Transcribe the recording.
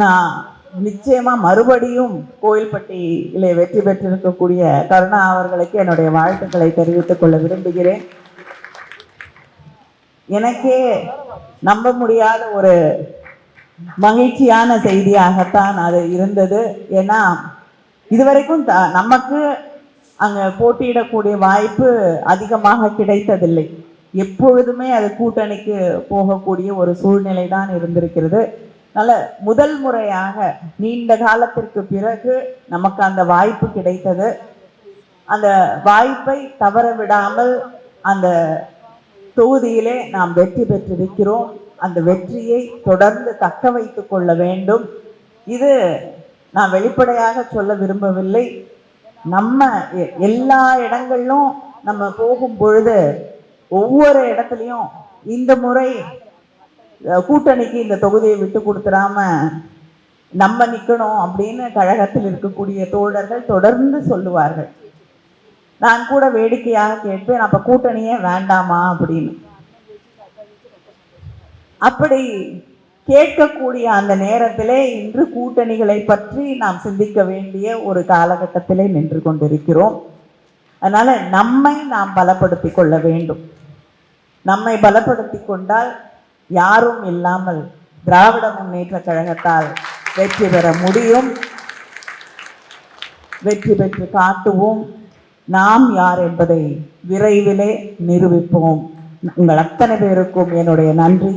நான் நிச்சயமா மறுபடியும் கோயில்பட்டியிலே வெற்றி பெற்றிருக்கக்கூடிய கருணா அவர்களுக்கு என்னுடைய வாழ்த்துக்களை தெரிவித்துக் கொள்ள விரும்புகிறேன். எனக்கே நம்ப முடியாத ஒரு மகிழ்ச்சியான செய்தியாகத்தான் அது இருந்தது. ஏன்னா இதுவரைக்கும் நமக்கு அங்கே போட்டியிடக்கூடிய வாய்ப்பு அதிகமாக கிடைத்ததில்லை. எப்பொழுதுமே அது கூட்டணிக்கு போகக்கூடிய ஒரு சூழ்நிலை தான் இருந்திருக்கிறது. நல்ல முதல் முறையாக நீண்ட காலத்திற்கு பிறகு நமக்கு அந்த வாய்ப்பு கிடைத்தது. அந்த வாய்ப்பை தவற விடாமல் அந்த தொகுதியிலே நாம் வெற்றி பெற்றிருக்கிறோம். அந்த வெற்றியை தொடர்ந்து தக்க வைத்துக் கொள்ள வேண்டும். இது நான் வெளிப்படையாக சொல்ல விரும்பவில்லை. நம்ம எல்லா இடங்களிலும் நம்ம போகும் பொழுது ஒவ்வொரு இடத்துலையும் இந்த முறை கூட்டணிக்கு இந்த தொகுதியை விட்டு கொடுத்துடாம நம்ம நிற்கணும் அப்படின்னு கழகத்தில் இருக்கக்கூடிய தோழர்கள் தொடர்ந்து சொல்லுவார்கள். நான் கூட வேடிக்கையாக கேட்பேன், அப்ப கூட்டணியே வேண்டாமா அப்படின்னு. அப்படி கேட்கக்கூடிய அந்த நேரத்திலே இன்று கூட்டணிகளை பற்றி நாம் சிந்திக்க வேண்டிய ஒரு காலகட்டத்திலே நின்று கொண்டிருக்கிறோம். அதனால நம்மை நாம் பலப்படுத்திக் கொள்ள வேண்டும். நம்மை பலப்படுத்தி கொண்டால் யாரும் இல்லாமல் திராவிட முன்னேற்ற கழகத்தால் வெற்றி பெற முடியும். வெற்றி பெற்று காட்டுவோம். நாம் யார் என்பதை விரைவிலே நிரூபிப்போம். உங்கள் அத்தனை பேருக்கும் என்னுடைய நன்றி.